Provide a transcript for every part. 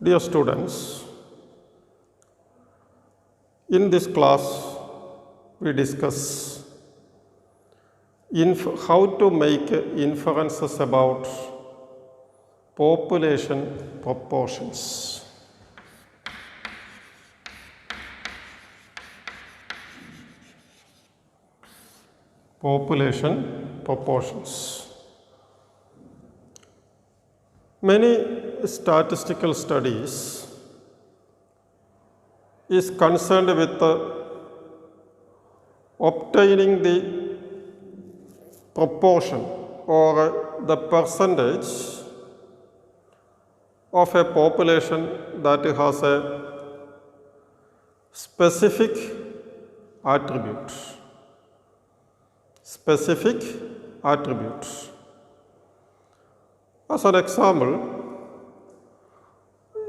Dear students, in this class we discuss how to make inferences about population proportions. Population proportions. Many statistical studies is concerned with obtaining the proportion or the percentage of a population that has a specific attribute. Specific attribute. As an example,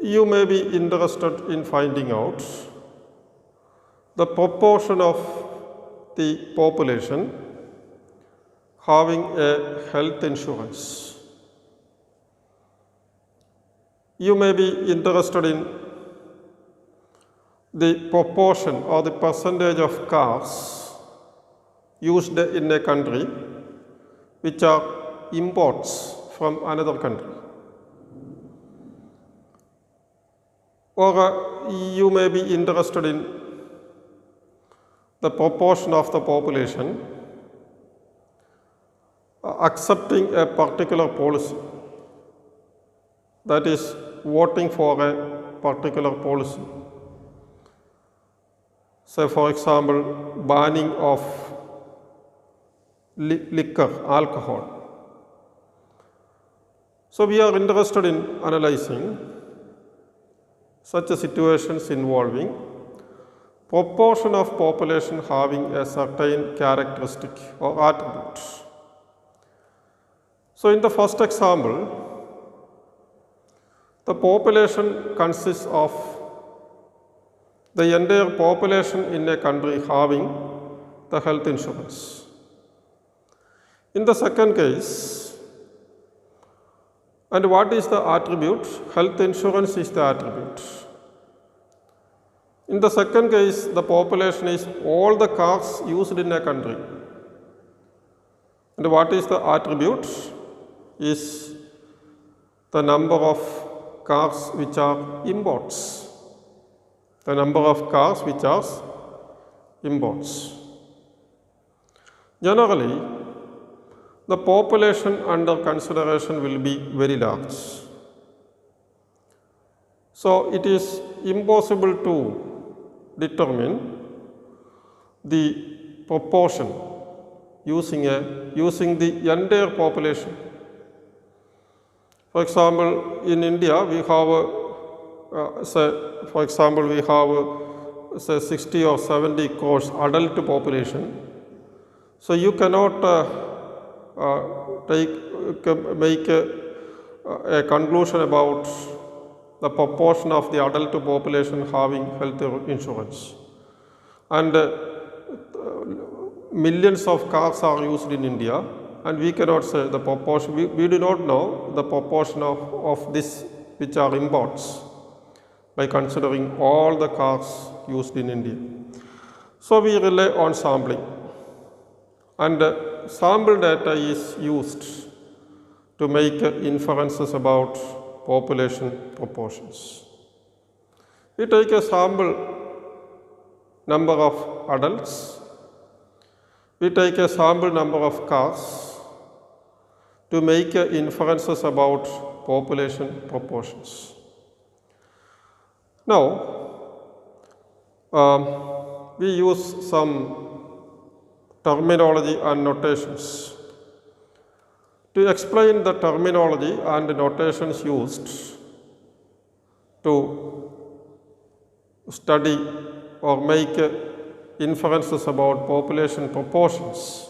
you may be interested in finding out the proportion of the population having a health insurance. You may be interested in the proportion or the percentage of cars used in a country which are imports from another country. Or you may be interested in the proportion of the population accepting a particular policy, that is, voting for a particular policy. Say, for example, banning of liquor, alcohol. So, we are interested in analyzing such situations involving proportion of population having a certain characteristic or attribute. So, in the first example, the population consists of the entire population in a country having the health insurance. In the second case, and what is the attribute? Health insurance is the attribute. In the second case, the population is all the cars used in a country. And what is the attribute? Is the number of cars which are imports. The number of cars which are imports. Generally, the population under consideration will be very large. So, it is impossible to determine the proportion using the entire population. For example, in India we have say 60 or 70 crores adult population. So, you cannot make a conclusion about the proportion of the adult population having health insurance. And millions of cars are used in India, and we cannot say the proportion, we do not know the proportion of this which are imports by considering all the cars used in India. So, we rely on sampling, and sample data is used to make inferences about population proportions. We take a sample number of adults, we take a sample number of cars to make inferences about population proportions. Now, we use some terminology and notations. To explain the terminology and notations used to study or make inferences about population proportions,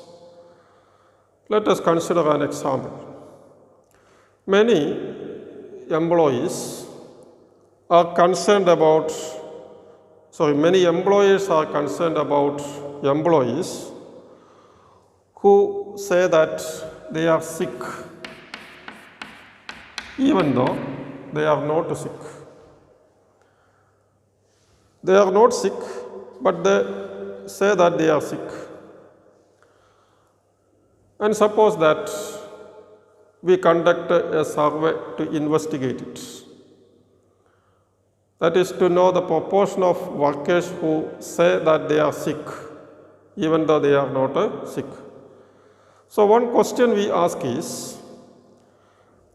let us consider an example. Many employees are concerned about, many employers are concerned about employees who say that they are sick even though they are not sick. they are not sick, but they say that they are sick. And suppose that we conduct a survey to investigate it. That is to know the proportion of workers who say that they are sick, even though they are not sick. So one question we ask is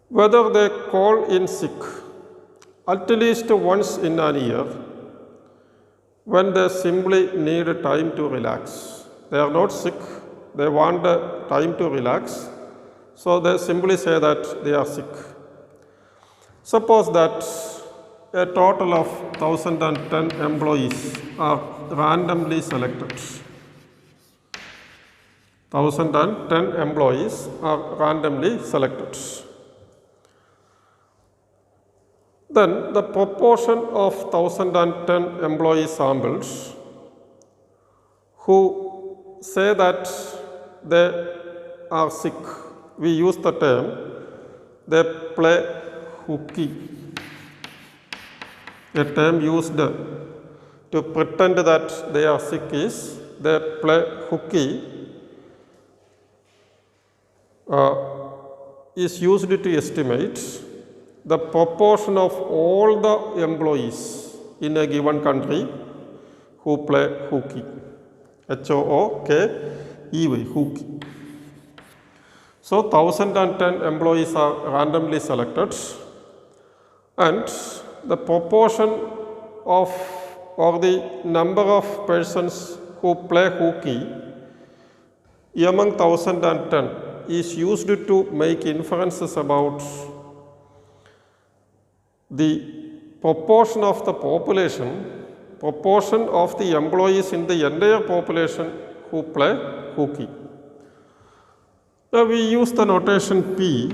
whether they call in sick at least once in a year when they simply need time to relax. They are not sick, they want time to relax, so they simply say that they are sick. Suppose that a total of 1010 employees are randomly selected. 1010 employees are randomly selected. Then the proportion of 1010 employee samples who say that they are sick, we use the term they play hooky, a term used to pretend that they are sick is they play hooky, is used to estimate the proportion of all the employees in a given country who play hooky. H-O-O-K-E-Y, hooky. So 1010 employees are randomly selected, and the proportion of or the number of persons who play hooky among 1010 is used to make inferences about the proportion of the population, proportion of the employees in the entire population who play hooky. Now we use the notation P.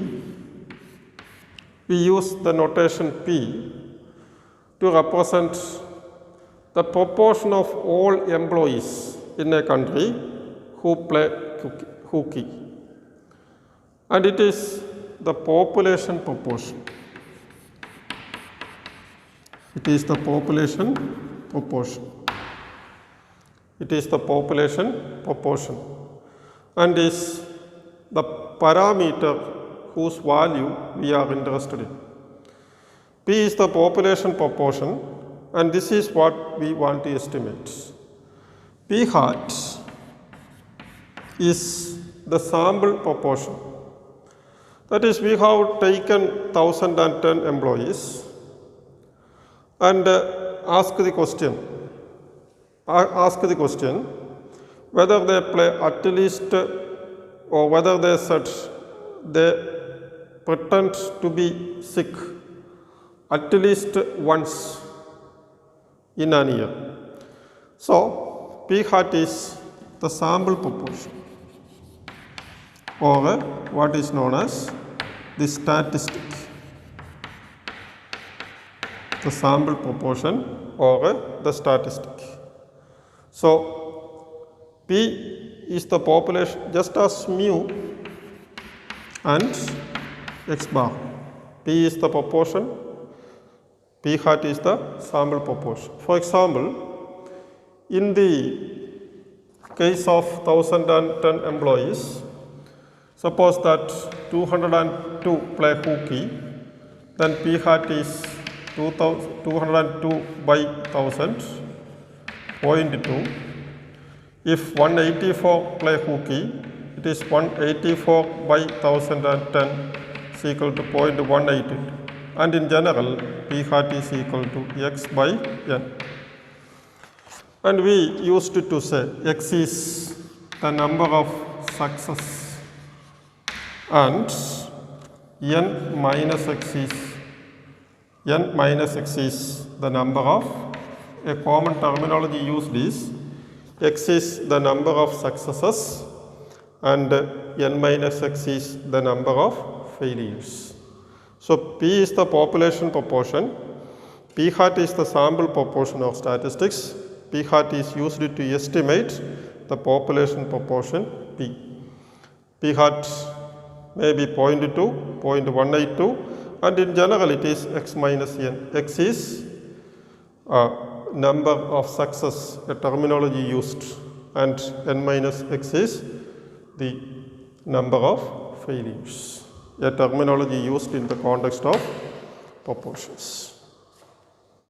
We use the notation P to represent the proportion of all employees in a country who play hooky. And it is the population proportion. It is the population proportion. It is the population proportion and is the parameter whose value we are interested in. P is the population proportion and this is what we want to estimate. P hat is the sample proportion. That is, we have taken 1010 employees and ask the question whether they play at least or whether they said they pretend to be sick at least once in an year. So P hat is the sample proportion or what is known as the statistic. The sample proportion or the statistic. So P is the population just as mu and x bar. P is the proportion, P hat is the sample proportion. For example, in the case of 1010 employees, suppose that 202 play hooky, then P hat is 202 by 1000, 0.2. If 184 play hooky, it is 184 by 1010 is equal to 0.188. And in general, P hat is equal to x by n. And we used to say x is the number of success and n minus x is the number of, a common terminology used is x is the number of successes and n minus x is the number of failures. So P is the population proportion, P hat is the sample proportion of statistics, P hat is used to estimate the population proportion P. P hat may be 0.2, 0.182 and in general it is x minus n. X is number of success, a terminology used, and n minus x is the number of failures, a terminology used in the context of proportions.